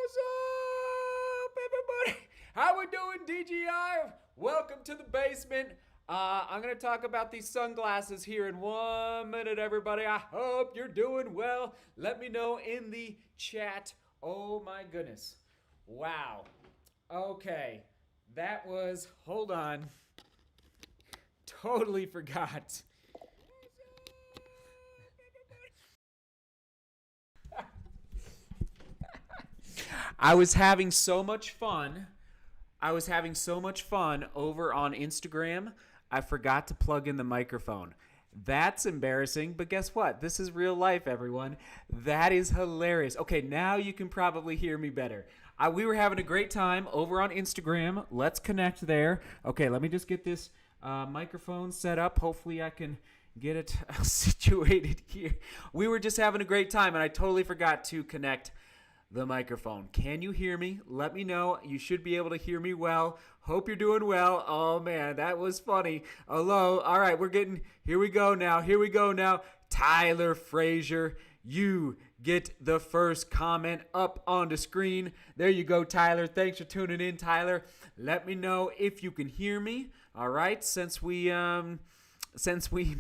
What's up, everybody? How we doing, DGI? Welcome to the basement. I'm going to talk about these sunglasses here in 1 minute, everybody. I hope you're doing well. Let me know in the chat. Oh, my goodness. Wow. Okay. That was, hold on. Totally forgot. I was having so much fun. Over on Instagram. I forgot to plug in the microphone. That's embarrassing, but guess what? This is real life, everyone. That is hilarious. Okay, now you can probably hear me better. We were having a great time over on Instagram. Let's connect there. Okay, let me just get this microphone set up. Hopefully I can get it situated here. We were just having a great time, and I totally forgot to connect the microphone. Can you hear me? Let me know. You should be able to hear me well. Hope you're doing well. Oh man, that was funny. Hello. All right, here we go now. Tyler Frazier, you get the first comment up on the screen. There you go, Tyler. Thanks for tuning in, Tyler. Let me know if you can hear me. All right, since we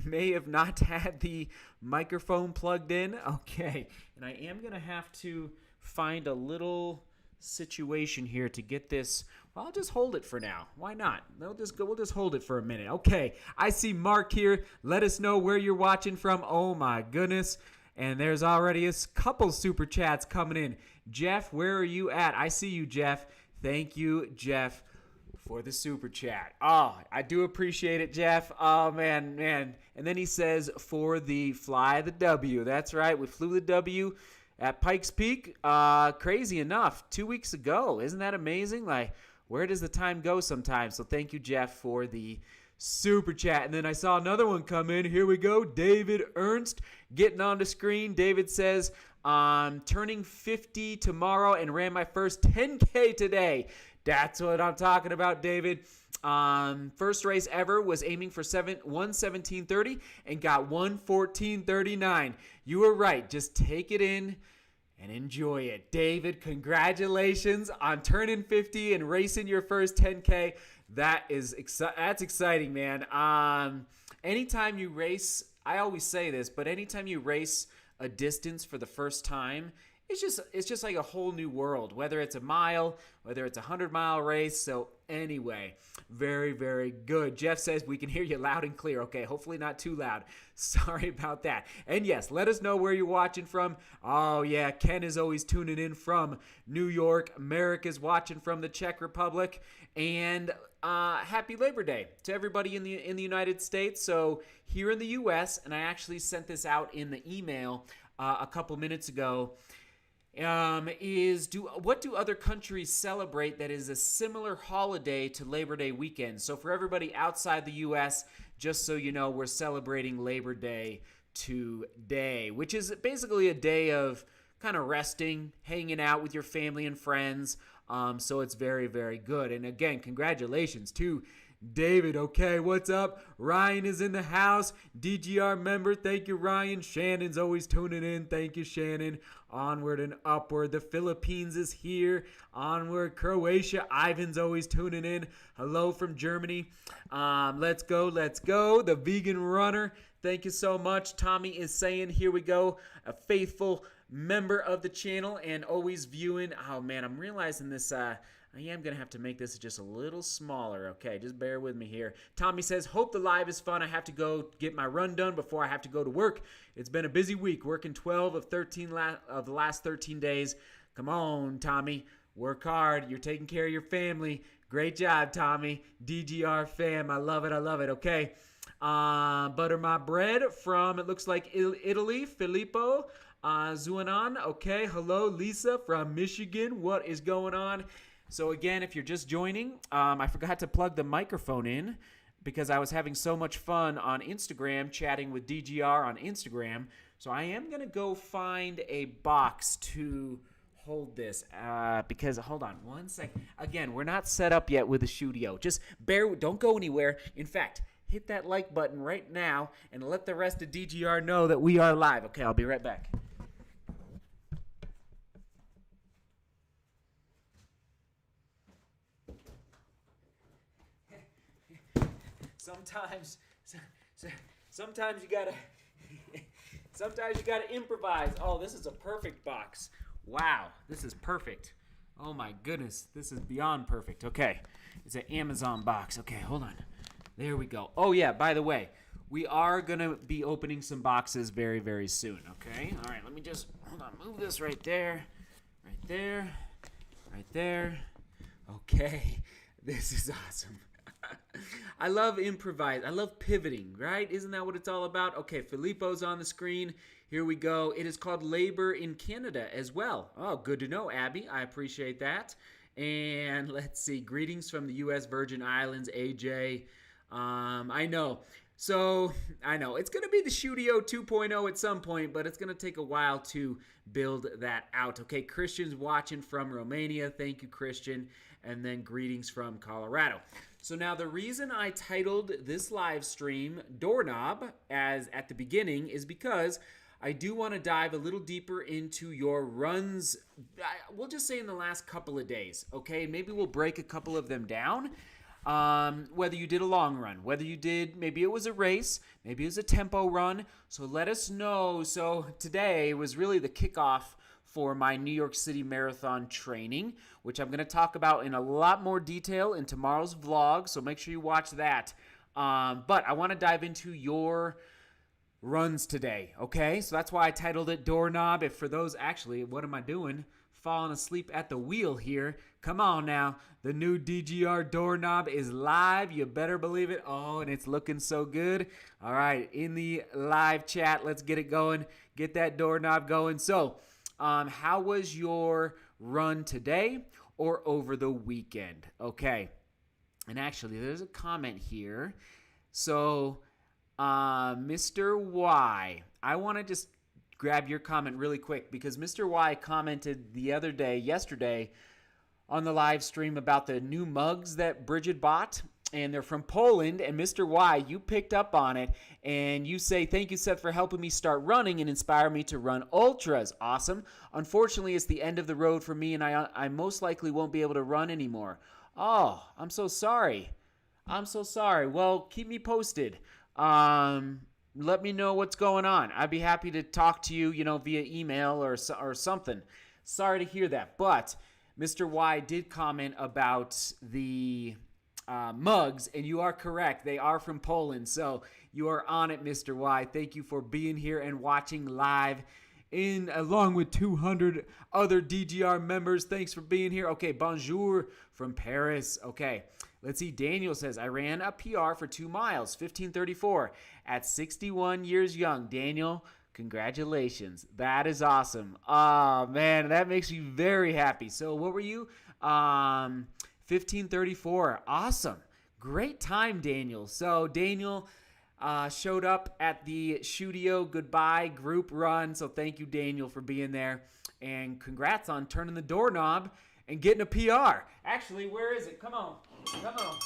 may have not had the microphone plugged in. Okay, and I am going to have to find a little situation here to get this. Well, I'll just hold it for now. Why not? We'll just hold it for a minute. Okay, I see Mark here. Let us know where you're watching from. Oh my goodness. And there's already a couple super chats coming in. Jeff, where are you at? I see you, Jeff. Thank you, Jeff, for the super chat. Oh, I do appreciate it, Jeff. Oh, man. And then he says, for the fly the W. That's right. We flew the W at Pikes Peak. Crazy enough, 2 weeks ago. Isn't that amazing? Like, where does the time go sometimes? So thank you, Jeff, for the super chat. And then I saw another one come in. Here we go. David Ernst getting on the screen. David says, I'm turning 50 tomorrow and ran my first 10K today. That's what I'm talking about, David. First race ever, was aiming for 1:17:30 and got 1:14:39. You were right. Just take it in and enjoy it. David, congratulations on turning 50 and racing your first 10K. That's exciting, man. Anytime you race, I always say this, but anytime you race a distance for the first time, it's just like a whole new world, whether it's a mile, whether it's a 100-mile race. So anyway, very, very good. Jeff says we can hear you loud and clear. Okay, hopefully not too loud. Sorry about that. And yes, let us know where you're watching from. Oh yeah, Ken is always tuning in from New York. America's watching from the Czech Republic. And happy Labor Day to everybody in the United States. So here in the U.S., and I actually sent this out in the email a couple minutes ago, what do other countries celebrate that is a similar holiday to Labor Day weekend? So for everybody outside the U.S., just so you know, we're celebrating Labor Day today, which is basically a day of kind of resting, hanging out with your family and friends. So it's very, very good. And again, congratulations to David. Okay, what's up? Ryan is in the house. DGR member. Thank you, Ryan. Shannon's always tuning in. Thank you, Shannon. Onward and upward. The Philippines is here. Onward. Croatia. Ivan's always tuning in. Hello from Germany. Let's go. The vegan runner. Thank you so much. Tommy is saying, here we go. A faithful member of the channel and always viewing. Oh, man, I'm realizing this. I am going to have to make this just a little smaller. Okay, just bear with me here. Tommy says, hope the live is fun. I have to go get my run done before I have to go to work. It's been a busy week, working 12 of the last 13 days. Come on, Tommy. Work hard. You're taking care of your family. Great job, Tommy. DGR fam. I love it. Okay. Butter my bread from, it looks like Italy. Filippo Zuanan. Okay. Hello, Lisa from Michigan. What is going on? So again, if you're just joining, I forgot to plug the microphone in because I was having so much fun on Instagram, chatting with DGR on Instagram. So I am going to go find a box to hold this because, hold on one second. Again, we're not set up yet with the studio. Just don't go anywhere. In fact, hit that like button right now and let the rest of DGR know that we are live. Okay, I'll be right back. sometimes, sometimes you gotta, sometimes you gotta improvise. Oh, this is a perfect box. Wow, this is perfect. Oh my goodness, this is beyond perfect. Okay, it's an Amazon box. Okay, hold on. There we go. Oh yeah, by the way, we are gonna be opening some boxes very, very soon. Okay, all right. Let me just hold on. Move this right there, right there, right there. Okay, this is awesome. I love improvise. I love pivoting, right? Isn't that what it's all about? Okay, Filippo's on the screen. Here we go. It is called Labor in Canada as well. Oh, good to know, Abby. I appreciate that. And let's see. Greetings from the U.S. Virgin Islands, AJ. I know. So, I know. It's going to be the Studio 2.0 at some point, but it's going to take a while to build that out. Okay, Christian's watching from Romania. Thank you, Christian. And then greetings from Colorado. So now the reason I titled this live stream Doorknob as at the beginning is because I do want to dive a little deeper into your runs. We'll just say in the last couple of days, okay? Maybe we'll break a couple of them down. Whether you did a long run, whether you did, maybe it was a race, maybe it was a tempo run. So let us know. So today was really the kickoff for my New York City Marathon training, which I'm going to talk about in a lot more detail in tomorrow's vlog. So make sure you watch that. But I want to dive into your runs today. Okay. So that's why I titled it Doorknob. If for those actually, what am I doing? Falling asleep at the wheel here. Come on now. The new DGR Doorknob is live. You better believe it. Oh, and it's looking so good. All right. In the live chat, let's get it going. Get that Doorknob going. So, how was your run today or over the weekend? Okay. And actually, there's a comment here. So, Mr. Y, I want to just grab your comment really quick because Mr. Y commented yesterday, on the live stream about the new mugs that Bridget bought. And they're from Poland, and Mr. Y, you picked up on it, and you say, thank you, Seth, for helping me start running and inspire me to run ultras. Awesome. Unfortunately, it's the end of the road for me, and I most likely won't be able to run anymore. Oh, I'm so sorry. I'm so sorry. Well, keep me posted. Let me know what's going on. I'd be happy to talk to you, via email or something. Sorry to hear that, but Mr. Y did comment about the mugs, and you are correct. They are from Poland, so you are on it, Mr. Y. Thank you for being here and watching live along with 200 other DGR members. Thanks for being here. Okay, bonjour from Paris. Okay, let's see. Daniel says, I ran a PR for 2 miles, 15:34 at 61 years young. Daniel, congratulations. That is awesome. Oh, man, that makes me very happy. So what were you? 15:34. Awesome. Great time, Daniel. So Daniel showed up at the Studio Goodbye group run. So thank you, Daniel, for being there. And congrats on turning the doorknob and getting a PR. Actually, where is it? Come on. Come on.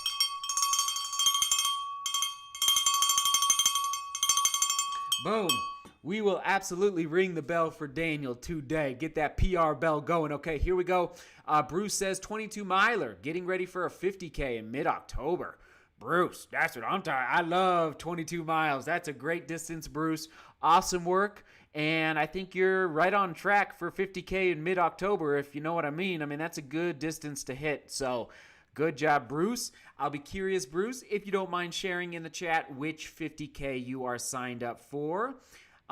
Boom. We will absolutely ring the bell for Daniel today. Get that PR bell going. Okay, here we go. Bruce says 22 miler, getting ready for a 50K in mid-October. Bruce, that's what I'm talking. I love 22 miles. That's a great distance, Bruce. Awesome work. And I think you're right on track for 50K in mid-October, if you know what I mean. I mean, that's a good distance to hit. So good job, Bruce. I'll be curious, Bruce, if you don't mind sharing in the chat which 50K you are signed up for.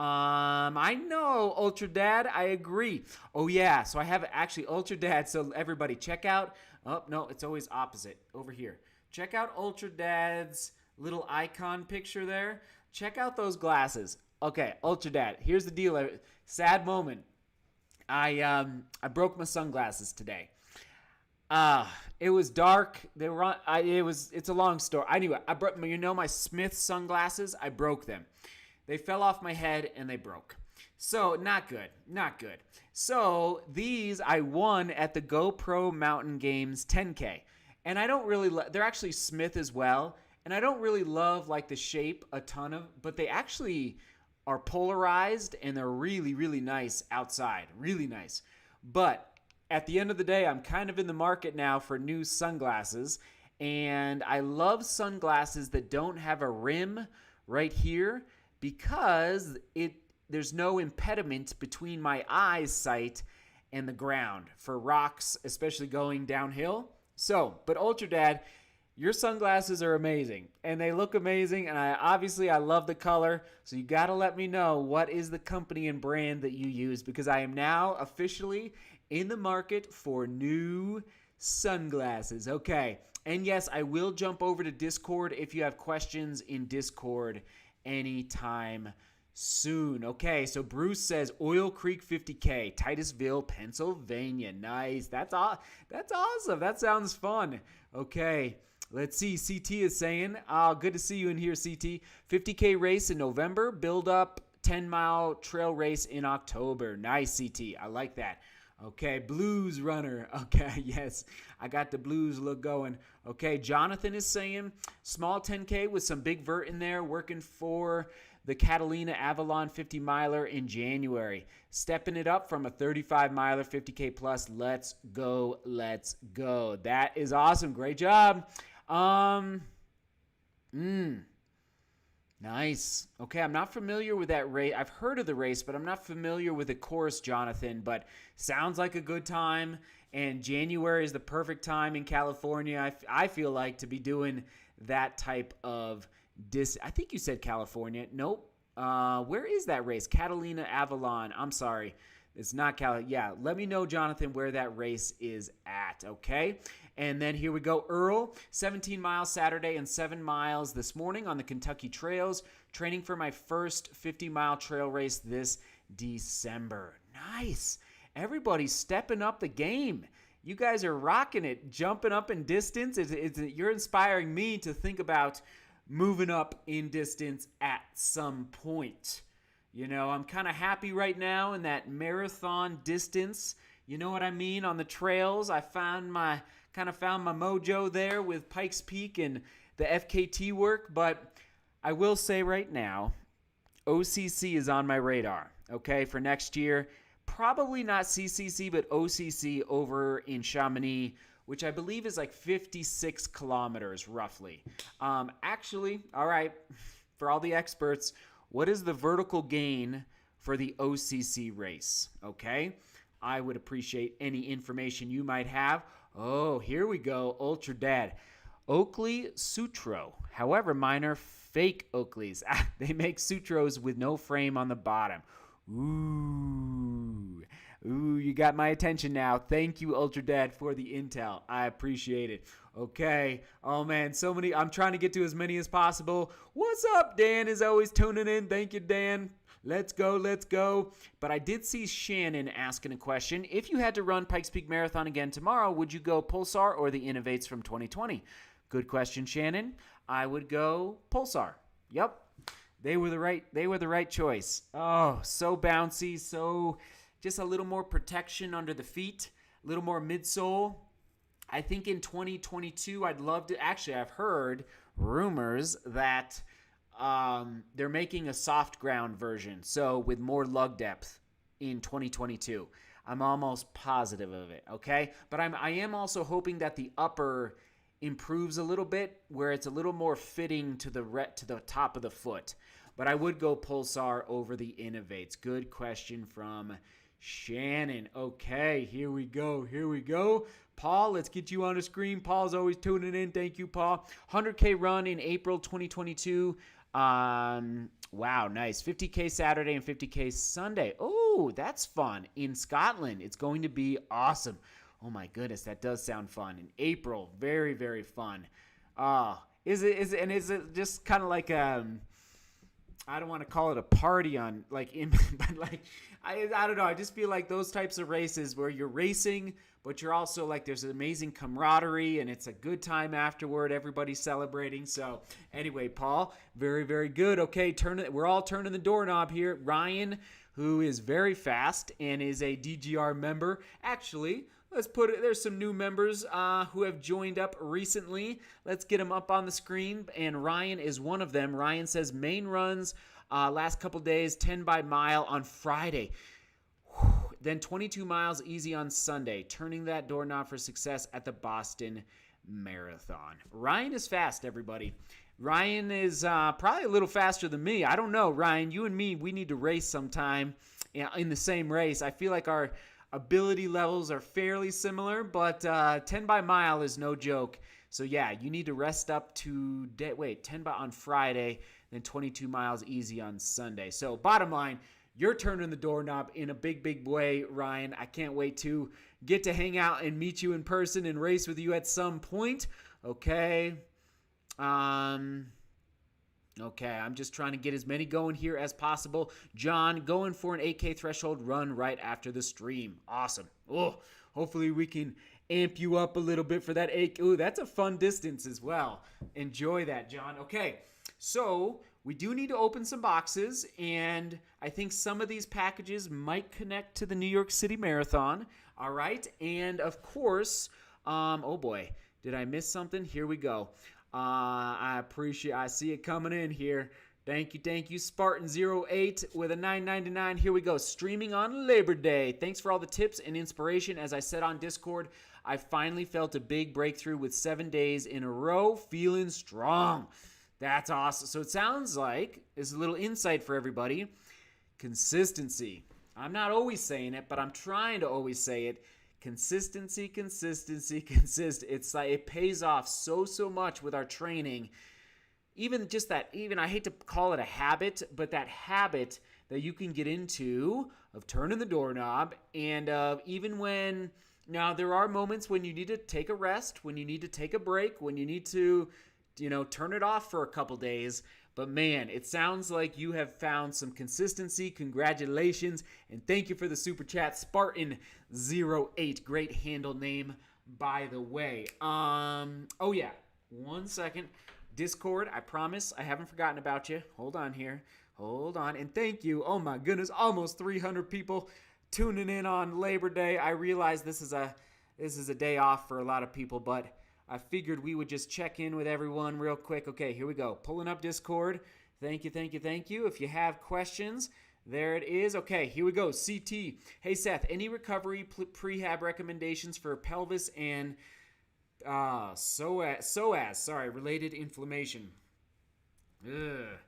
I know, Ultra Dad, I agree. Oh, yeah, so I have actually Ultra Dad, so everybody check out, oh, no, it's always opposite, over here. Check out Ultra Dad's little icon picture there. Check out those glasses. Okay, Ultra Dad, here's the deal, sad moment. I broke my sunglasses today. It was dark. They were on, it's a long story. Anyway, I broke, my Smith sunglasses, I broke them. They fell off my head and they broke. So not good, not good. So these I won at the GoPro Mountain Games 10K. And I don't really, they're actually Smith as well. And I don't really love like the shape a ton of, but they actually are polarized and they're really, really nice outside. Really nice. But at the end of the day, I'm kind of in the market now for new sunglasses. And I love sunglasses that don't have a rim right here because there's no impediment between my eyesight and the ground for rocks, especially going downhill. So, but Ultra Dad, your sunglasses are amazing, and they look amazing, and I love the color, so you got to let me know what is the company and brand that you use, because I am now officially in the market for new sunglasses. Okay, and yes, I will jump over to Discord if you have questions in Discord anytime soon. Okay, so Bruce says Oil Creek 50K, Titusville, Pennsylvania. Nice. That's awesome. That sounds fun. Okay, let's see. CT is saying, good to see you in here, CT. 50K race in November, build up 10-mile trail race in October. Nice, CT. I like that. Okay, Blues Runner. Okay, yes, I got the Blues look going. Okay, Jonathan is saying small 10K with some big vert in there, working for the Catalina Avalon 50 miler in January. Stepping it up from a 35 miler 50K plus. Let's go. Let's go. That is awesome. Great job. Nice. Okay, I'm not familiar with that race. I've heard of the race, but I'm not familiar with the course, Jonathan. But sounds like a good time. And January is the perfect time in California, I feel like, to be doing that type of I think you said California. Nope. Where is that race? Catalina Avalon. I'm sorry. It's not Cali. Yeah, let me know, Jonathan, where that race is at, okay? And then here we go. Earl, 17 miles Saturday and 7 miles this morning on the Kentucky trails. Training for my first 50-mile trail race this December. Nice. Everybody's stepping up the game. You guys are rocking it, jumping up in distance. You're inspiring me to think about moving up in distance at some point. You know, I'm kind of happy right now in that marathon distance. You know what I mean? On the trails, I found my mojo there with Pikes Peak and the FKT work. But I will say right now, OCC is on my radar, okay, for next year. Probably not CCC, but OCC over in Chamonix, which I believe is like 56 kilometers roughly. Actually, all right, for all the experts, what is the vertical gain for the OCC race? Okay, I would appreciate any information you might have. Oh, here we go, Ultra Dad. Oakley Sutro. However, mine are fake Oakleys. They make Sutros with no frame on the bottom. Ooh, you got my attention now. Thank you, Ultra Dad, for the intel. I appreciate it. Okay. Oh, man, so many. I'm trying to get to as many as possible. What's up? Dan is always tuning in. Thank you, Dan. Let's go, let's go. But I did see Shannon asking a question. If you had to run Pikes Peak Marathon again tomorrow, would you go Pulsar or the Innovates from 2020? Good question, Shannon. I would go Pulsar. Yep. They were the right choice. Oh, so bouncy, so just a little more protection under the feet, a little more midsole. I think in 2022, I'd love to. Actually, I've heard rumors that they're making a soft ground version, so with more lug depth in 2022. I'm almost positive of it. Okay, but I am also hoping that the upper improves a little bit, where it's a little more fitting to the top of the foot. But I would go Pulsar over the Innovates. Good question from Shannon. Okay, here we go. Paul, let's get you on the screen. Paul's always tuning in. Thank you, Paul. 100K run in April 2022. Wow, nice. 50K Saturday and 50K Sunday. Oh, that's fun. In Scotland, it's going to be awesome. Oh my goodness, that does sound fun. In April, very, very fun. Is it just kind of like I don't want to call it a party on but like I don't know. I just feel like those types of races where you're racing, but you're also like there's an amazing camaraderie and it's a good time afterward. Everybody's celebrating. So anyway, Paul, very, very good. Okay, we're all turning the doorknob here. Ryan, who is very fast and is a DGR member. Actually, there's some new members who have joined up recently. Let's get them up on the screen. And Ryan is one of them. Ryan says main runs last couple days, 10 by mile on Friday. Then 22 miles easy on Sunday. Turning that doorknob for success at the Boston Marathon. Ryan is fast, everybody. Ryan is probably a little faster than me. I don't know, Ryan. You and me, we need to race sometime in the same race. I feel like our ability levels are fairly similar, but 10 by mile is no joke. So, yeah, you need to rest up to 10 by on Friday, then 22 miles easy on Sunday. So, bottom line, you're turning the doorknob in a big, big way, Ryan. I can't wait to get to hang out and meet you in person and race with you at some point. Okay. Okay, I'm just trying to get as many going here as possible. John, going for an 8K threshold run right after the stream. Awesome. Oh, hopefully we can amp you up a little bit for that 8K. Ooh, that's a fun distance as well. Enjoy that, John. Okay, so we do need to open some boxes, and I think some of these packages might connect to the New York City Marathon. All right, and of course, oh boy, did I miss something? Here we go. I see it coming in here. Thank you, Spartan08 with a $9.99. Here we go. Streaming on Labor Day. Thanks for all the tips and inspiration. As I said on Discord, I finally felt a big breakthrough with 7 days in a row. Feeling strong. That's awesome. So it sounds like, this is a little insight for everybody, consistency. I'm not always saying it, but I'm trying to always say it. Consistency. It's like it pays off so much with our training. Even I hate to call it a habit, but that habit that you can get into of turning the doorknob, and even when, now there are moments when you need to take a rest, when you need to take a break, when you need to, turn it off for a couple days. But man, it sounds like you have found some consistency. Congratulations. And thank you for the super chat, Spartan08. Great handle name, by the way. Oh yeah, 1 second. Discord, I promise I haven't forgotten about you. Hold on here. Hold on. And thank you. Oh my goodness, almost 300 people tuning in on Labor Day. I realize this is a day off for a lot of people, but I figured we would just check in with everyone real quick. Okay, here we go. Pulling up Discord. Thank you. If you have questions, there it is. Okay, here we go. CT. Hey, Seth, any recovery prehab recommendations for pelvis and related inflammation? Ugh.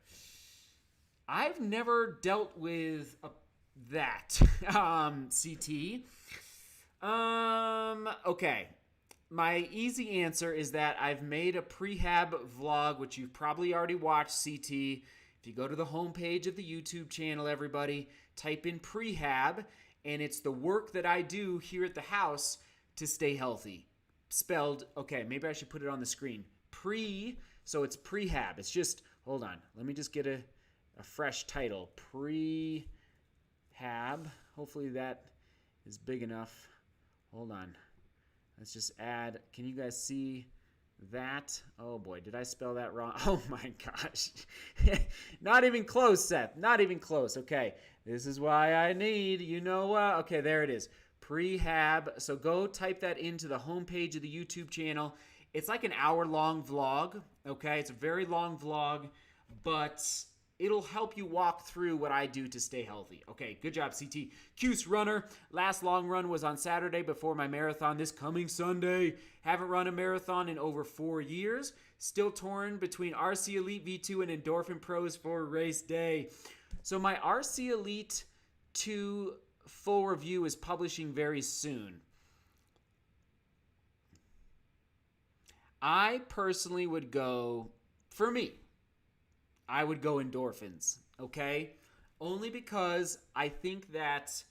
I've never dealt with that, CT. Okay. My easy answer is that I've made a prehab vlog, which you've probably already watched, CT. If you go to the homepage of the YouTube channel, everybody, type in prehab, and it's the work that I do here at the house to stay healthy. Spelled, okay, maybe I should put it on the screen. So it's prehab. It's just, hold on, let me just get a fresh title. Prehab. Hopefully that is big enough. Hold on. Let's just add, can you guys see that? Oh boy, did I spell that wrong? Oh my gosh. Not even close, Seth. Not even close. Okay, this is why I need, okay, there it is. Prehab. So go type that into the homepage of the YouTube channel. It's like an hour-long vlog, okay? It's a very long vlog, but it'll help you walk through what I do to stay healthy. Okay, good job, CT. Cuse Runner. Last long run was on Saturday before my marathon this coming Sunday. Haven't run a marathon in over 4 years. Still torn between RC Elite V2 and Endorphin Pros for race day. So my RC Elite 2 full review is publishing very soon. I personally would go, for me, I would go endorphins, okay? Only because I think that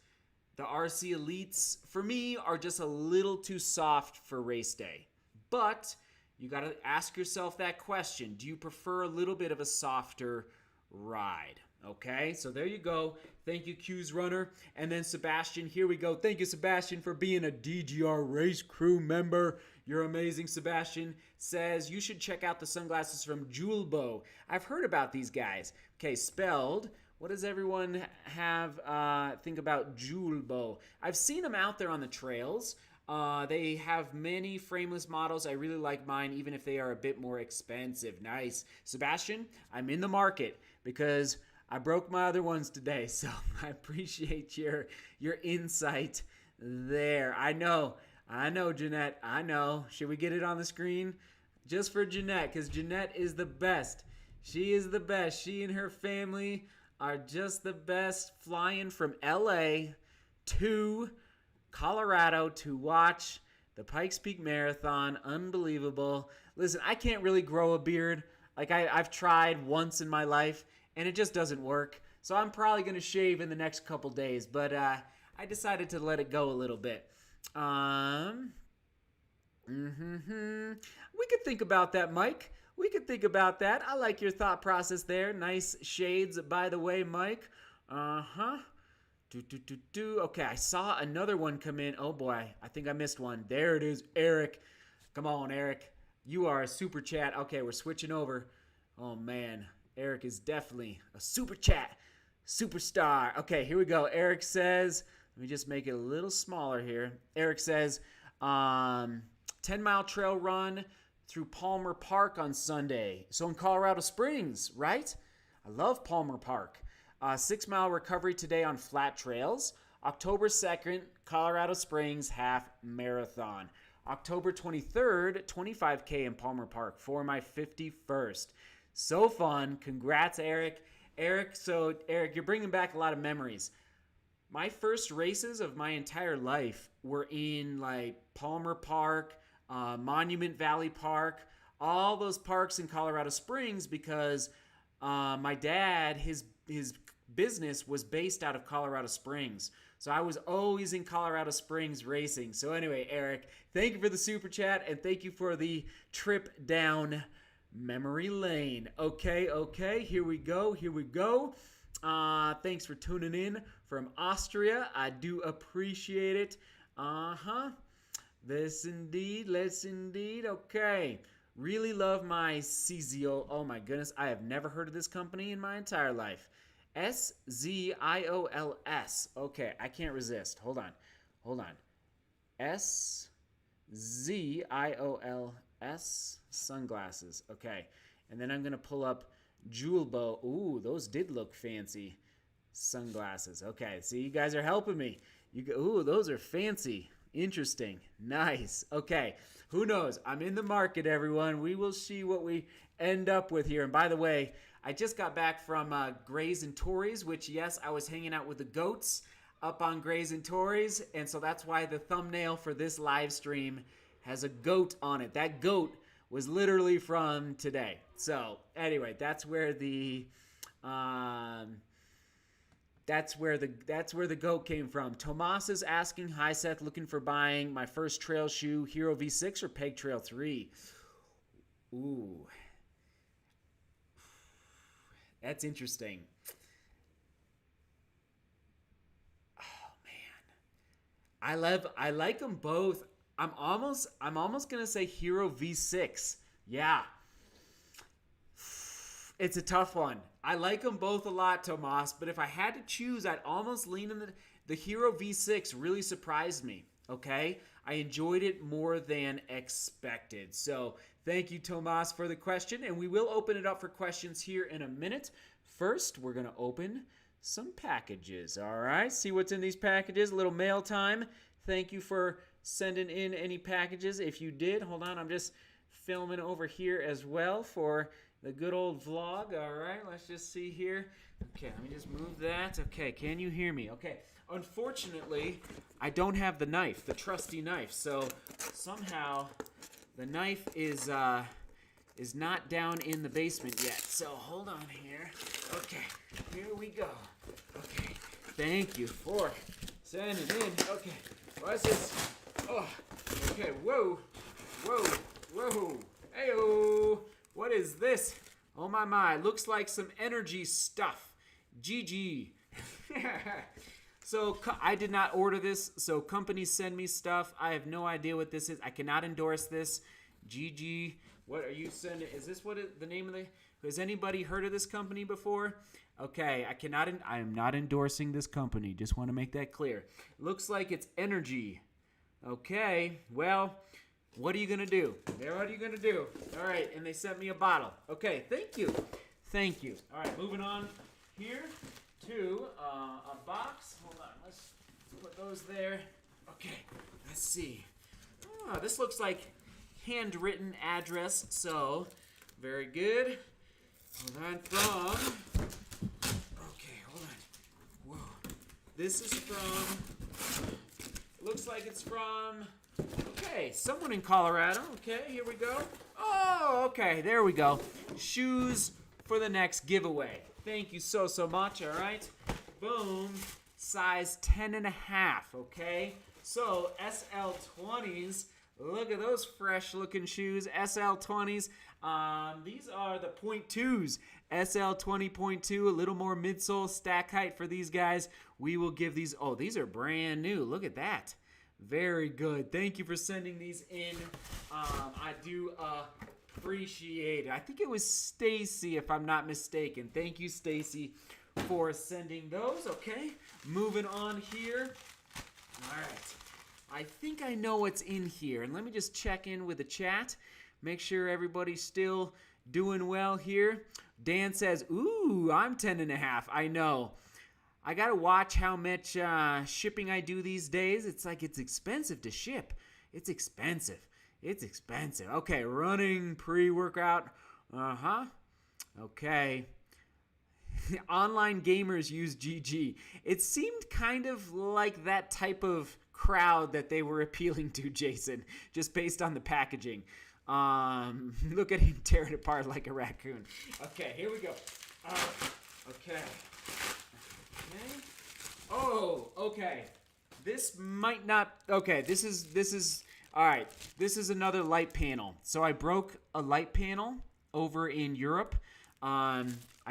the RC Elites, for me, are just a little too soft for race day. But you got to ask yourself that question. Do you prefer a little bit of a softer ride? Okay, so there you go. Thank you, Q's Runner. And then Sebastian, here we go. Thank you, Sebastian, for being a DGR Race Crew member. You're amazing, Sebastian. Says you should check out the sunglasses from Julbo. I've heard about these guys. Okay, spelled. What does everyone have think about Julbo? I've seen them out there on the trails. They have many frameless models. I really like mine, even if they are a bit more expensive. Nice. Sebastian, I'm in the market because I broke my other ones today, so I appreciate your insight there. I know I know, Jeanette. I know. Should we get it on the screen? Just for Jeanette, because Jeanette is the best. She is the best. She and her family are just the best, flying from LA to Colorado to watch the Pikes Peak Marathon. Unbelievable. Listen, I can't really grow a beard. Like, I've tried once in my life, and it just doesn't work. So I'm probably going to shave in the next couple days. But I decided to let it go a little bit. We could think about that, Mike. We could think about that. I like your thought process there. Nice shades, by the way, Mike. Okay, I saw another one come in. Oh, boy. I think I missed one. There it is, Eric. Come on, Eric. You are a super chat. Okay, we're switching over. Oh, man. Eric is definitely a super chat superstar. Okay, here we go. Eric says, let me just make it a little smaller here. Eric says, 10-mile trail run through Palmer Park on Sunday. So in Colorado Springs, right? I love Palmer Park. 6-mile recovery today on flat trails. October 2nd, Colorado Springs half marathon. October 23rd, 25K in Palmer Park for my 51st. So fun. Congrats, Eric. Eric, you're bringing back a lot of memories. My first races of my entire life were in like Palmer Park, Monument Valley Park, all those parks in Colorado Springs because my dad, his business was based out of Colorado Springs. So I was always in Colorado Springs racing. So anyway, Eric, thank you for the super chat and thank you for the trip down memory lane. Okay, here we go. Thanks for tuning in from Austria. I do appreciate it. Let's indeed. Okay. Really love my Czio. Oh my goodness, I have never heard of this company in my entire life. SZIOLS. Okay, I can't resist. Hold on. SZIOLS sunglasses. Okay. And then I'm going to pull up Jewelbo. Ooh, those did look fancy. Sunglasses. Okay, see, you guys are helping me. Ooh, those are fancy. Interesting. Nice. Okay, who knows? I'm in the market, everyone. We will see what we end up with here. And by the way, I just got back from Grays and Tories, which, yes, I was hanging out with the goats up on Grays and Tories. And so that's why the thumbnail for this live stream has a goat on it. That goat was literally from today. So anyway, that's where the goat came from. Tomas is asking, hi Seth, looking for buying my first trail shoe, Hero V6 or Peg Trail 3? Ooh, that's interesting. Oh man, I like them both. I'm almost gonna say Hero V6. Yeah. It's a tough one. I like them both a lot, Tomas, but if I had to choose, I'd almost lean in the Hero V6 really surprised me, okay? I enjoyed it more than expected. So thank you, Tomas, for the question, and we will open it up for questions here in a minute. First, we're going to open some packages, all right? See what's in these packages, a little mail time. Thank you for sending in any packages. If you did, hold on, I'm just filming over here as well for the good old vlog. All right, let's just see here. Okay, let me just move that. Okay, can you hear me? Okay, unfortunately, I don't have the knife, the trusty knife. So somehow the knife is not down in the basement yet. So hold on here. Okay, here we go. Okay, thank you for sending in. Okay, what's this? Oh, okay, whoa. Hey-oh. What is this? Oh my, looks like some energy stuff. GG. So I did not order this, so companies send me stuff. I have no idea what this is. I cannot endorse this. GG. What are you sending? Is this the name of the... Has anybody heard of this company before? Okay, I am not endorsing this company. Just want to make that clear. Looks like it's energy. Okay, well... What are you going to do? What are you going to do? All right, and they sent me a bottle. Okay, thank you. All right, moving on here to a box. Hold on, let's put those there. Okay, let's see. This looks like handwritten address, so very good. Hold on, from... Okay, hold on. Whoa. This is from... Looks like it's from... Okay, someone in Colorado. Okay, here we go. Oh, okay, there we go. Shoes for the next giveaway. Thank you so much, all right? Boom. Size 10.5, okay? So, SL20s. Look at those fresh-looking shoes. SL20s. These are the .2s. SL20.2, a little more midsole stack height for these guys. We will give these... Oh, these are brand new. Look at that. Very good. Thank you for sending these in. I do appreciate it. I think it was Stacy, if I'm not mistaken. Thank you, Stacy, for sending those. Okay, moving on here. All right. I think I know what's in here. And let me just check in with the chat. Make sure everybody's still doing well here. Dan says, ooh, I'm 10.5. I know. I got to watch how much shipping I do these days. It's like it's expensive to ship. It's expensive. It's expensive. Okay, running pre-workout. Okay. Online gamers use GG. It seemed kind of like that type of crowd that they were appealing to, Jason, just based on the packaging. Look at him tear it apart like a raccoon. Okay, here we go. Okay. Oh, okay. This might not... Okay, this is... All right, this is another light panel. So I broke a light panel over in Europe. I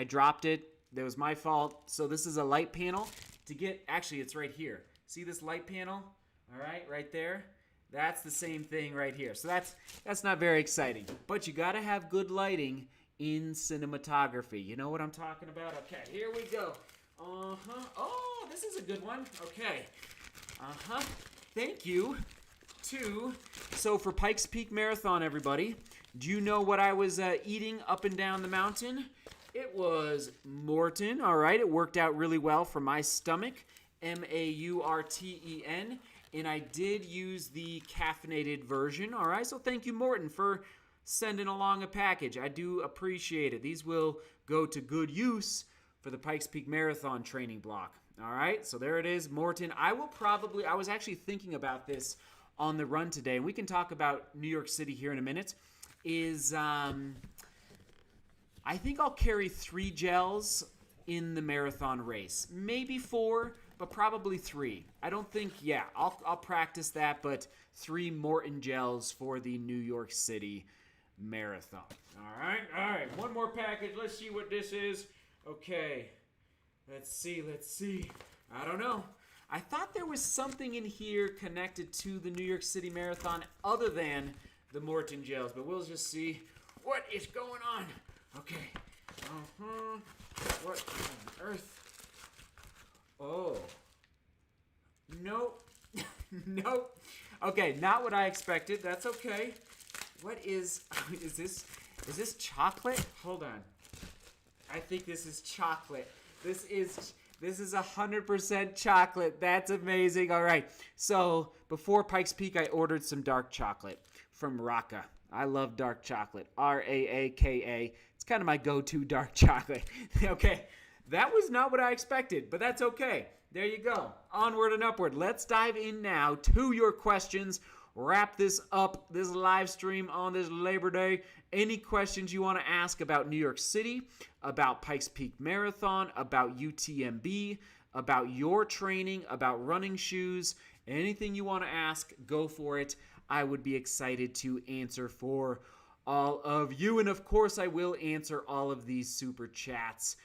dropped it. That was my fault. So this is a light panel. To get... Actually, it's right here. See this light panel? All right there. That's the same thing right here. So that's not very exciting. But you got to have good lighting in cinematography. You know what I'm talking about? Okay, here we go. Oh, this is a good one. Okay. Thank you. So for Pikes Peak Marathon, everybody, do you know what I was eating up and down the mountain? It was Morton. All right. It worked out really well for my stomach. Maurten. And I did use the caffeinated version. All right. So thank you, Morton, for sending along a package. I do appreciate it. These will go to good use for the Pikes Peak Marathon training block. All right, so there it is, Morton. I was actually thinking about this on the run today, and we can talk about New York City here in a minute, I think I'll carry 3 gels in the marathon race. Maybe 4, but probably 3. I don't think, I'll practice that, but 3 Morton gels for the New York City Marathon. All right, one more package. Let's see what this is. Okay, let's see. I don't know. I thought there was something in here connected to the New York City Marathon other than the Morton gels, but we'll just see what is going on. Okay. What on earth? Oh. Nope. Nope. Okay, not what I expected. That's okay. What is this chocolate? Hold on. I think this is chocolate. This is 100% chocolate. That's amazing. All right. So before Pikes Peak, I ordered some dark chocolate from Raka. I love dark chocolate. Raaka. It's kind of my go-to dark chocolate. Okay. That was not what I expected, but that's okay. There you go. Onward and upward. Let's dive in now to your questions. Wrap this up, this live stream on this Labor Day. Any questions you want to ask about New York City, about Pikes Peak Marathon, about UTMB, about your training, about running shoes, anything you want to ask, go for it. I would be excited to answer for all of you. And of course, I will answer all of these super chats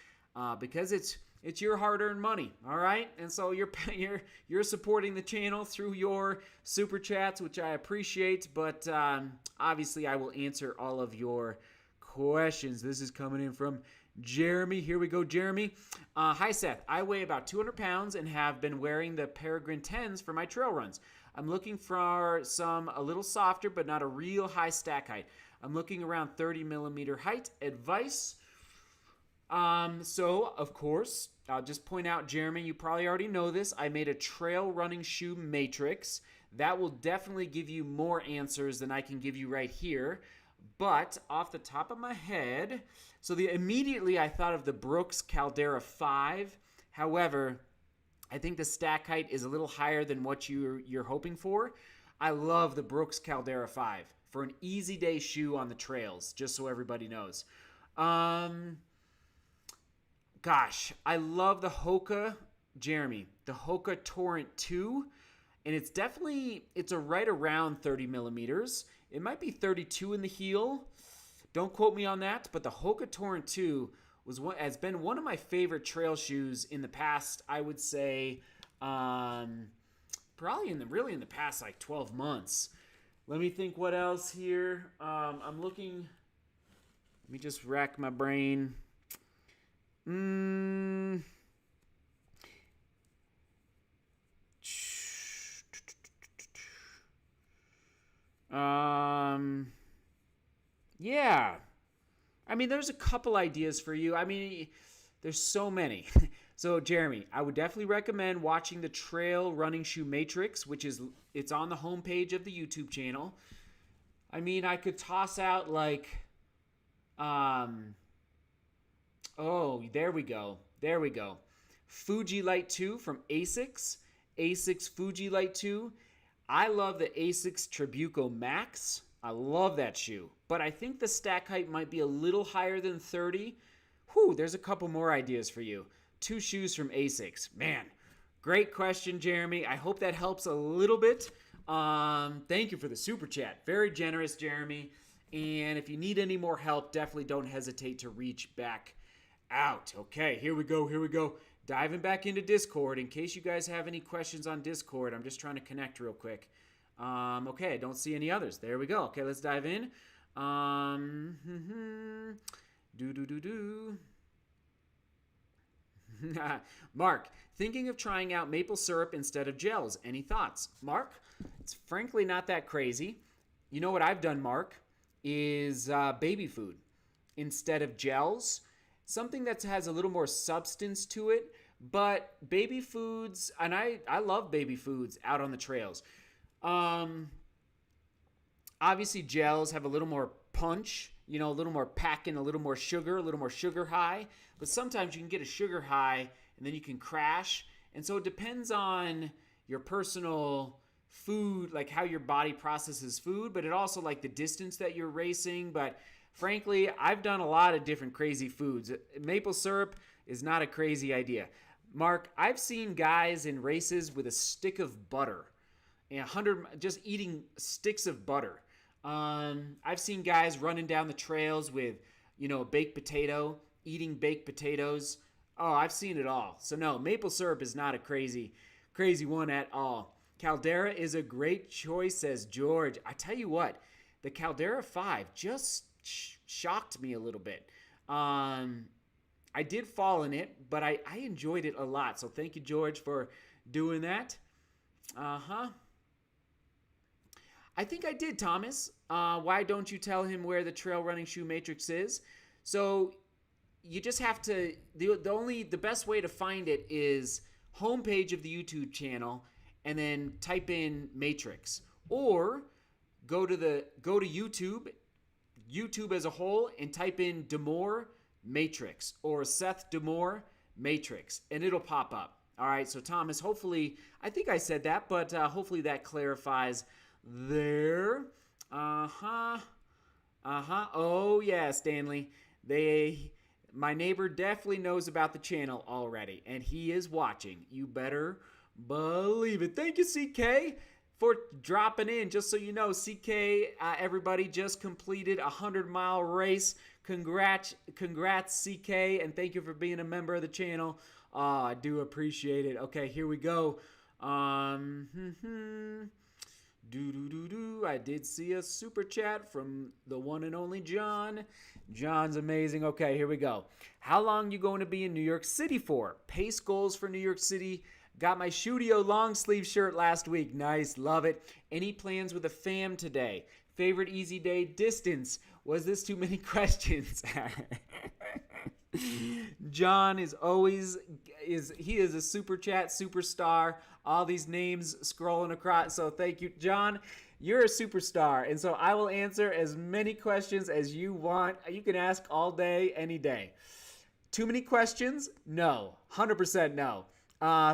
because it's your hard-earned money, all right? And so you're supporting the channel through your super chats, which I appreciate, but obviously I will answer all of your questions. This is coming in from Jeremy. Here we go, Jeremy. Hi, Seth. I weigh about 200 pounds and have been wearing the Peregrine 10s for my trail runs. I'm looking for some a little softer, but not a real high stack height. I'm looking around 30 millimeter height. Advice? So, of course, I'll just point out, Jeremy, you probably already know this. I made a trail running shoe matrix That will definitely give you more answers than I can give you right here. But off the top of my head, so immediately I thought of the Brooks Caldera 5. However, I think the stack height is a little higher than what you're hoping for. I love the Brooks Caldera 5 for an easy day shoe on the trails, just so everybody knows. Gosh, I love the Hoka, Jeremy, the Hoka Torrent 2, and it's a right around 30 millimeters. It might be 32 in the heel. Don't quote me on that, but the Hoka Torrent 2 has been one of my favorite trail shoes in the past, I would say, probably in the past like 12 months. Let me think what else here. I'm looking. Let me just rack my brain. Yeah. I mean, there's a couple ideas for you. I mean, there's so many. So, Jeremy, I would definitely recommend watching the Trail Running Shoe Matrix, it's on the homepage of the YouTube channel. I mean, I could toss out like, there we go. Fuji Light 2 from Asics. Asics Fuji Light 2. I love the Asics Trabuco Max. I love that shoe. But I think the stack height might be a little higher than 30. There's a couple more ideas for you. 2 shoes from Asics. Man, great question, Jeremy. I hope that helps a little bit. Thank you for the super chat. Very generous, Jeremy. And if you need any more help, definitely don't hesitate to reach back out. Okay, here we go. Diving back into Discord. In case you guys have any questions on Discord, I'm just trying to connect real quick. Okay, I don't see any others. There we go. Okay, let's dive in. Mark, thinking of trying out maple syrup instead of gels. Any thoughts? Mark, it's frankly not that crazy. You know what I've done, Mark, is baby food instead of gels. Something that has a little more substance to it. But baby foods, and I love baby foods out on the trails. Obviously, gels have a little more punch, a little more packing, a little more sugar high. But sometimes you can get a sugar high and then you can crash. And so it depends on your personal food, like how your body processes food, but it also like the distance that you're racing. But frankly, I've done a lot of different crazy foods. Maple syrup is not a crazy idea. Mark, I've seen guys in races with a stick of butter, just eating sticks of butter. I've seen guys running down the trails with, a baked potato, eating baked potatoes. Oh, I've seen it all. So no, maple syrup is not a crazy one at all. Caldera is a great choice, says George. I tell you what, the Caldera 5 just shocked me a little bit. I did fall in it, but I enjoyed it a lot. So thank you, George, for doing that. I think I did, Thomas. Why don't you tell him where the Trail Running Shoe Matrix is? So you just have to, the best way to find it is homepage of the YouTube channel and then type in Matrix, or go to YouTube as a whole, and type in DeMoor Matrix or Seth DeMoor Matrix, and it'll pop up. All right, so Thomas, hopefully, I think I said that, but hopefully that clarifies there. Oh yeah, Stanley. My neighbor definitely knows about the channel already, and he is watching. You better believe it. Thank you, CK, for dropping in. Just so you know, CK, everybody just completed a 100-mile race. Congrats, CK, and thank you for being a member of the channel. I do appreciate it. Okay, here we go. I did see a super chat from the one and only John. John's amazing. Okay, here we go. How long you going to be in New York City for? Pace goals for New York City. Got my Shudio long sleeve shirt last week. Nice, love it. Any plans with the fam today? Favorite easy day? Distance. Was this too many questions? John is always he is a super chat superstar. All these names scrolling across. So thank you, John. You're a superstar, and so I will answer as many questions as you want. You can ask all day, any day. Too many questions? No. 100% no.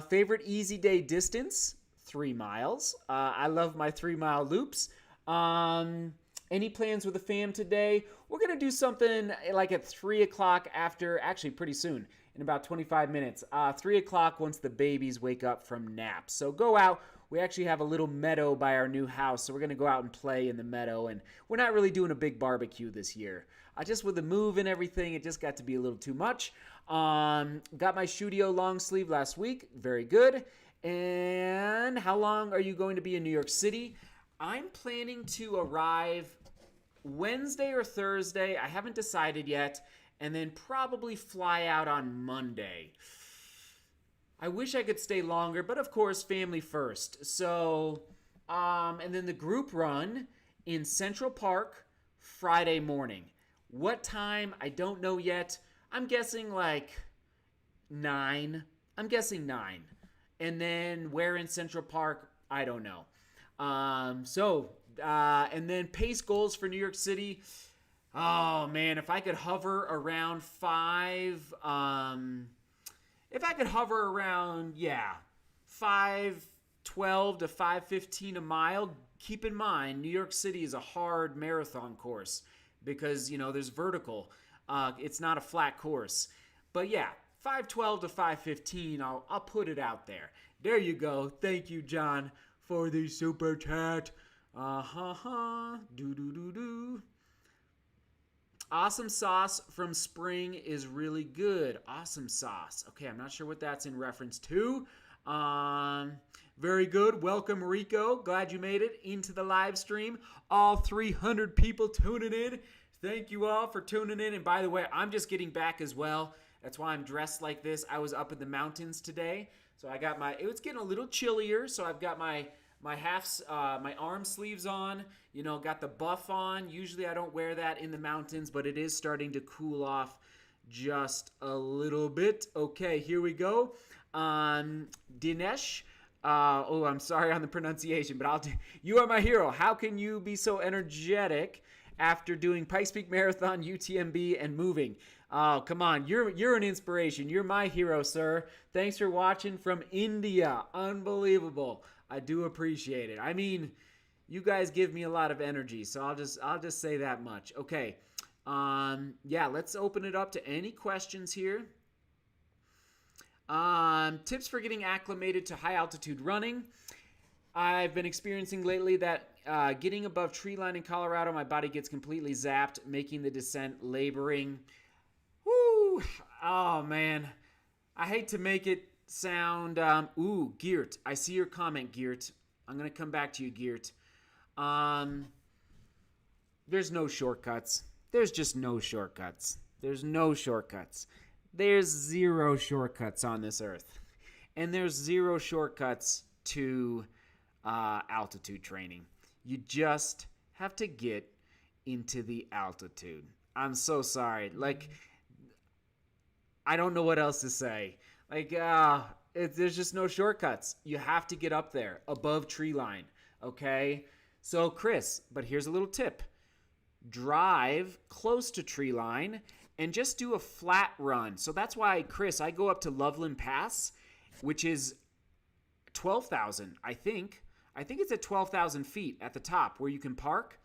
Favorite easy day distance? 3 miles. I love my 3-mile loops. Any plans with the fam today? We're going to do something like at 3 o'clock after, actually pretty soon, in about 25 minutes. 3 o'clock once the babies wake up from naps. So go out. We actually have a little meadow by our new house, so we're going to go out and play in the meadow. And we're not really doing a big barbecue this year. Just with the move and everything, it just got to be a little too much. Got my Studio long sleeve last week. Very good. And how long are you going to be in New York City? I'm planning to arrive Wednesday or Thursday. I haven't decided yet. And then probably fly out on Monday. I wish I could stay longer, but of course, family first. So, and then the group run in Central Park Friday morning. What time? I don't know yet. I'm guessing like 9. I'm guessing 9. And then where in Central Park? I don't know. And then pace goals for New York City. Oh man, if I could hover around 5:12 to 5:15 a mile. Keep in mind, New York City is a hard marathon course because, there's vertical. It's not a flat course. But yeah, 5:12 to 5:15, I'll put it out there. There you go. Thank you, John, for the super chat. Do. Awesome sauce from Spring is really good. Awesome sauce. Okay, I'm not sure what that's in reference to. Very good. Welcome, Rico. Glad you made it into the live stream. All 300 people tuning in. Thank you all for tuning in. And by the way, I'm just getting back as well. That's why I'm dressed like this. I was up in the mountains today. So I got it was getting a little chillier. So I've got my arm sleeves on, got the buff on. Usually I don't wear that in the mountains, but it is starting to cool off just a little bit. Okay, here we go. Dinesh, I'm sorry on the pronunciation, but you are my hero. How can you be so energetic after doing Pikes Peak Marathon, UTMB, and moving? Oh, come on. You're an inspiration. You're my hero, sir. Thanks for watching from India. Unbelievable. I do appreciate it. I mean, you guys give me a lot of energy, so I'll just say that much. Okay. Let's open it up to any questions here. Tips for getting acclimated to high altitude running. I've been experiencing lately that getting above tree line in Colorado, my body gets completely zapped, making the descent laboring. Woo! Oh, man. I hate to make it sound... Geert. I see your comment, Geert. I'm going to come back to you, Geert. There's no shortcuts. There's just no shortcuts. There's no shortcuts. There's zero shortcuts on this earth. And there's zero shortcuts to altitude training. You just have to get into the altitude. I'm so sorry. I don't know what else to say. There's just no shortcuts. You have to get up there above tree line. Okay? So, Chris, but here's a little tip. Drive close to tree line and just do a flat run. So that's why, Chris, I go up to Loveland Pass, which is 12,000, I think. I think it's at 12,000 feet at the top where you can park.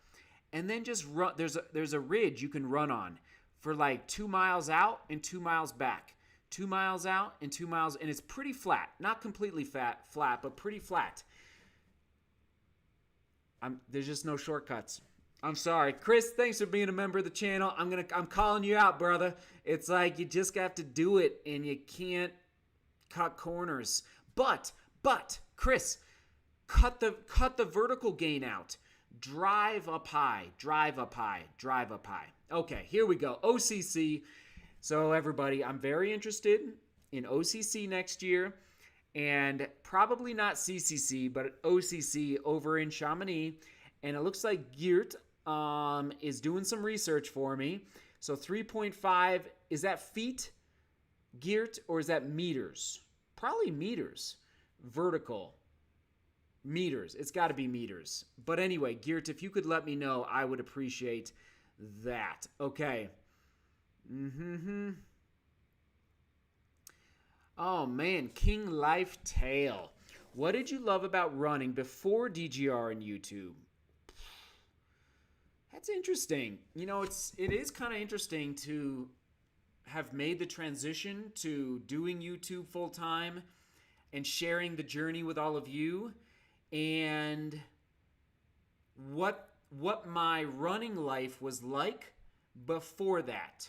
And then just run. There's a ridge you can run on for 2 miles out and 2 miles back. 2 miles out and 2 miles, and it's pretty flat. Not completely flat, but pretty flat. There's just no shortcuts. I'm sorry. Chris, thanks for being a member of the channel. I'm calling you out, brother. It's you just have to do it, and you can't cut corners. But, Chris, cut the vertical gain out. Drive up high. Okay, here we go. OCC. So everybody, I'm very interested in OCC next year, and probably not CCC, but OCC over in Chamonix. And it looks like Geert is doing some research for me. So 3.5, is that feet, Geert, or is that meters? Probably meters. Vertical. Meters. It's got to be meters. But anyway, Geert, if you could let me know, I would appreciate that. Okay. Oh, man. King Life Tale. What did you love about running before DGR and YouTube? That's interesting. You know, it is kind of interesting to have made the transition to doing YouTube full time and sharing the journey with all of you, and what my running life was like before that.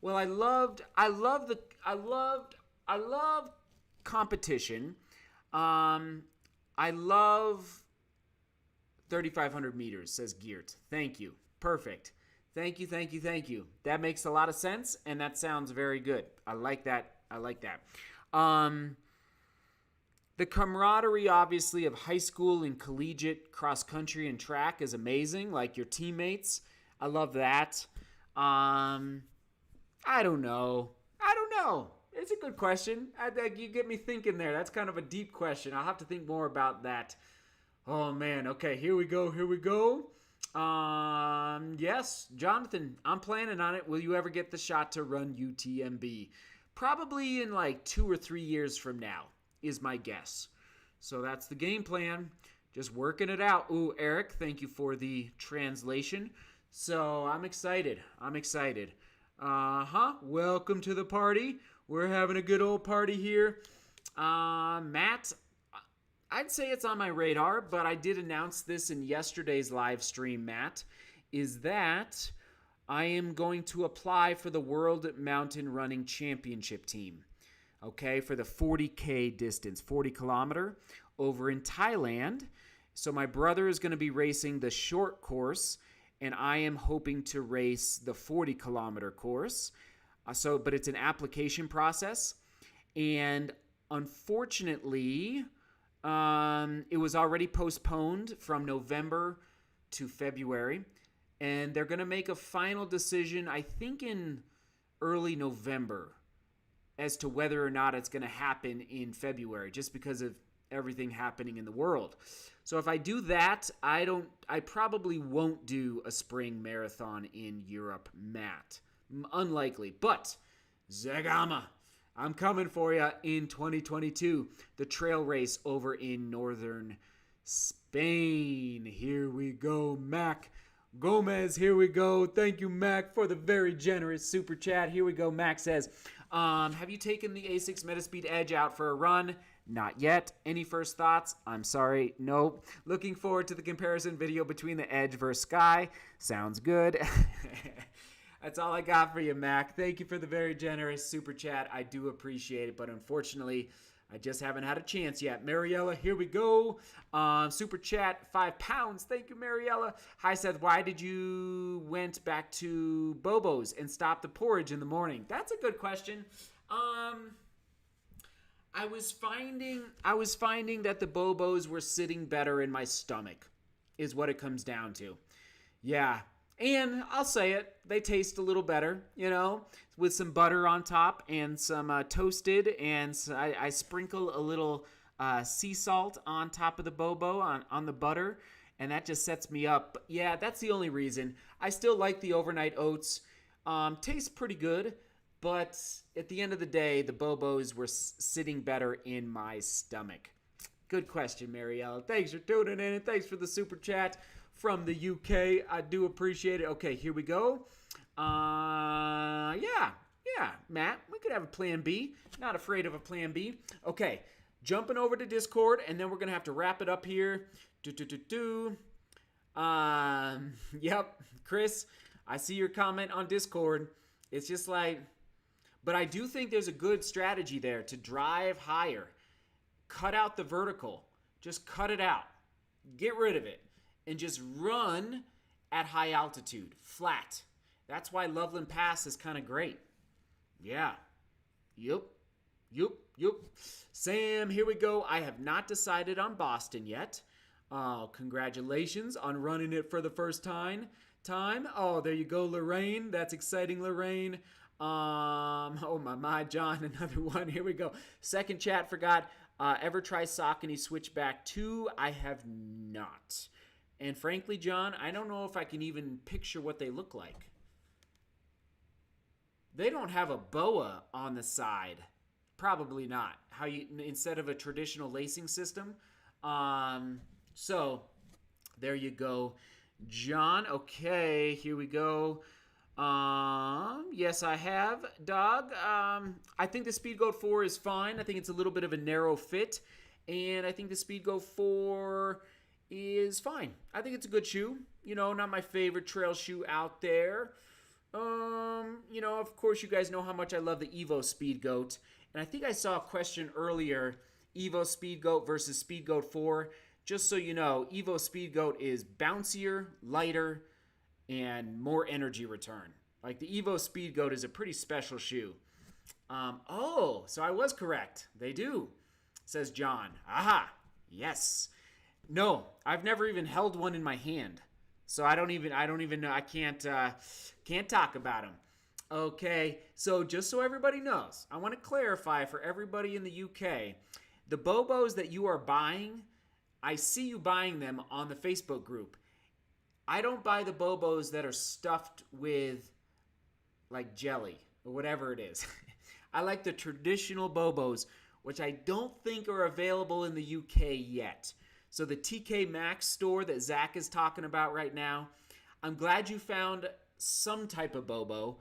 Well, I loved competition. I love 3,500 meters, says Geert. Thank you. Perfect. Thank you. That makes a lot of sense, and that sounds very good. I like that. The camaraderie, obviously, of high school and collegiate cross country and track is amazing. Like your teammates, I love that. I don't know. It's a good question. I think you get me thinking there. That's kind of a deep question. I'll have to think more about that. Oh, man. Okay, here we go. Yes, Jonathan, I'm planning on it. Will you ever get the shot to run UTMB? Probably in like 2 or 3 years from now is my guess. So that's the game plan. Just working it out. Ooh, Eric, thank you for the translation. So I'm excited. Welcome to the party. We're having a good old party here. Matt, I'd say it's on my radar, but I did announce this in yesterday's live stream, Matt, is that I am going to apply for the World Mountain Running Championship team, okay, for the 40K distance, 40 kilometer, over in Thailand. So my brother is going to be racing the short course, and I am hoping to race the 40 kilometer course. But it's an application process, and unfortunately, it was already postponed from November to February, and they're going to make a final decision, I think, in early November as to whether or not it's going to happen in February, just because of everything happening in the world. So if I do that, I probably won't do a spring marathon in Europe, Matt. Unlikely, but Zagama, I'm coming for you in 2022. The trail race over in northern Spain. Here we go, Mac Gomez. Here we go. Thank you, Mac, for the very generous super chat. Here we go. Mac says, have you taken the A6 Metaspeed Edge out for a run? Not yet. Any first thoughts? I'm sorry. Nope. Looking forward to the comparison video between the Edge versus Sky. Sounds good. That's all I got for you, Mac. Thank you for the very generous super chat. I do appreciate it, but unfortunately, I just haven't had a chance yet. Mariella, here we go. Super chat, £5. Thank you, Mariella. Hi, Seth. Why did you went back to Bobo's and stop the porridge in the morning? That's a good question. I was finding that the Bobos were sitting better in my stomach, is what it comes down to. Yeah. And I'll say it, they taste a little better, you know, with some butter on top and some toasted, and I sprinkle a little sea salt on top of the bobo on the butter, and that just sets me up. But yeah, that's the only reason. I still like the overnight oats. Tastes pretty good, but at the end of the day, the bobos were sitting better in my stomach. Good question, Mariella. Thanks for tuning in, and thanks for the super chat from the UK. I do appreciate it. Okay, here we go. Yeah, Matt, we could have a plan B. Not afraid of a plan B. Okay, jumping over to Discord, and then we're going to have to wrap it up here. Yep, Chris, I see your comment on Discord. It's just like, but I do think there's a good strategy there to drive higher. Cut out the vertical. Just cut it out. Get rid of it. And just run at high altitude, flat. That's why Loveland Pass is kind of great. Yeah. Yep. Yup. Sam, here we go. I have not decided on Boston yet. Congratulations on running it for the first time. Oh, there you go, Lorraine. That's exciting, Lorraine. Oh my, John, another one. Here we go. Second chat forgot. Ever try Saucony Switchback 2? I have not. And frankly, John, I don't know if I can even picture what they look like. They don't have a boa on the side. Probably not. How you instead of a traditional lacing system. So there you go, John. Okay, here we go. Yes, I have, dog. I think the Speedgoat 4 is fine. I think it's a little bit of a narrow fit, and I think the Speedgoat 4 is fine. I think it's a good shoe. Not my favorite trail shoe out there. Of course, you guys know how much I love the Evo Speedgoat. And I think I saw a question earlier, Evo Speedgoat versus Speedgoat 4. Just so you know, Evo Speedgoat is bouncier, lighter, and more energy return. Like the Evo Speedgoat is a pretty special shoe. So I was correct. They do, says John. Aha, yes. No, I've never even held one in my hand. So I don't even know. I can't talk about them. Okay, so just so everybody knows, I want to clarify for everybody in the UK, the Bobos that you are buying, I see you buying them on the Facebook group. I don't buy the Bobos that are stuffed with like jelly or whatever it is. I like the traditional Bobos, which I don't think are available in the UK yet. So the TK Maxx store that Zach is talking about right now, I'm glad you found some type of Bobo,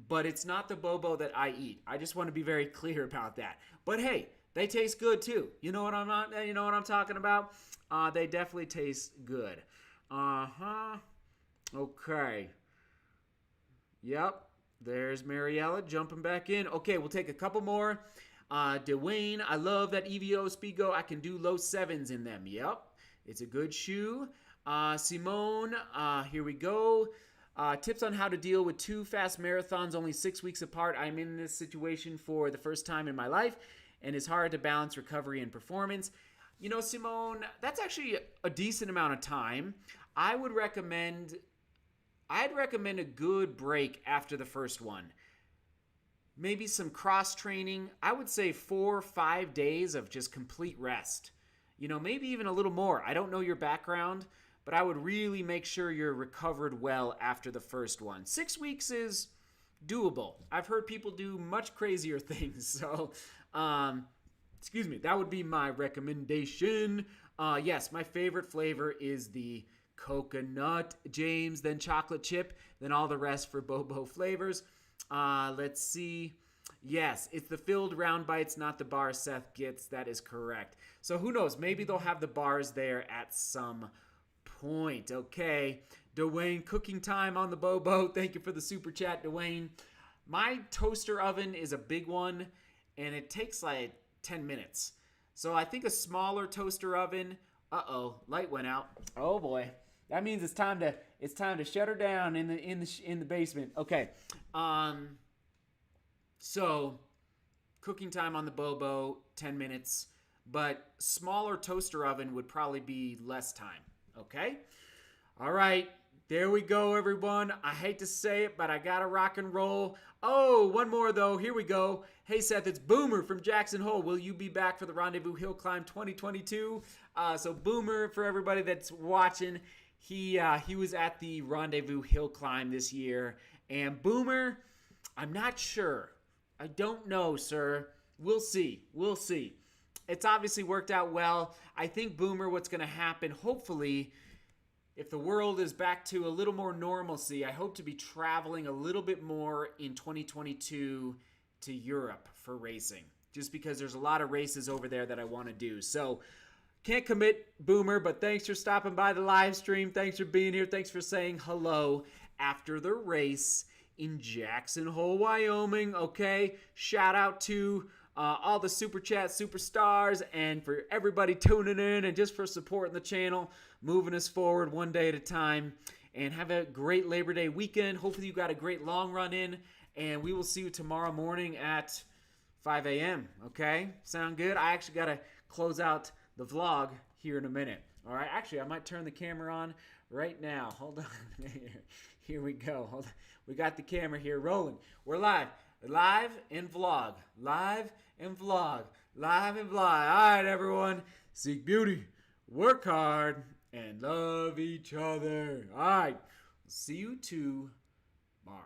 but it's not the Bobo that I eat. I just want to be very clear about that. But hey, they taste good too. You know what I'm talking about? They definitely taste good. Okay. Yep. There's Mariella jumping back in. Okay, we'll take a couple more. Dwayne, I love that EVO Speedgo. I can do low 7s in them. Yep. It's a good shoe. Simone, here we go. Tips on how to deal with 2 fast marathons only 6 weeks apart. I'm in this situation for the first time in my life, and it's hard to balance recovery and performance. Simone, that's actually a decent amount of time. I'd recommend a good break after the first one. Maybe some cross training. I would say 4 or 5 days of just complete rest. Maybe even a little more. I don't know your background, but I would really make sure you're recovered well after the first one. 6 weeks is doable. I've heard people do much crazier things. So, that would be my recommendation. Yes, my favorite flavor is the coconut, James, then chocolate chip, then all the rest for Bobo flavors. Let's see. Yes, it's the filled round bites, not the bars Seth gets. That is correct. So who knows? Maybe they'll have the bars there at some point. Okay. Dwayne, cooking time on the Bobo. Thank you for the super chat, Dwayne. My toaster oven is a big one, and it takes like 10 minutes. So I think a smaller toaster oven. Light went out. Oh boy. That means it's time to shut her down in the basement. Okay. So cooking time on the Bobo, 10 minutes, but smaller toaster oven would probably be less time. Okay? All right. There we go, everyone. I hate to say it, but I got to rock and roll. Oh, one more, though. Here we go. Hey, Seth, it's Boomer from Jackson Hole. Will you be back for the Rendezvous Hill Climb 2022? So Boomer, for everybody that's watching, he was at the Rendezvous Hill Climb this year. And Boomer, I'm not sure. I don't know, sir. We'll see. It's obviously worked out well. I think, Boomer, what's going to happen, hopefully, if the world is back to a little more normalcy, I hope to be traveling a little bit more in 2022 to Europe for racing, just because there's a lot of races over there that I want to do. So can't commit, Boomer, but thanks for stopping by the live stream. Thanks for being here. Thanks for saying hello after the race in Jackson Hole, Wyoming. Okay, shout out to all the Super Chat superstars and for everybody tuning in and just for supporting the channel, moving us forward one day at a time. And have a great Labor Day weekend. Hopefully you got a great long run in, and we will see you tomorrow morning at 5 a.m. Okay? Sound good? I actually got to close out the vlog here in a minute. All right? Actually, I might turn the camera on right now. Hold on. Here we go. Hold on. We got the camera here rolling. We're live. Live and vlog. Live and vlog. Live and vlog. All right, everyone. Seek beauty. Work hard. And love each other. All right. See you tomorrow.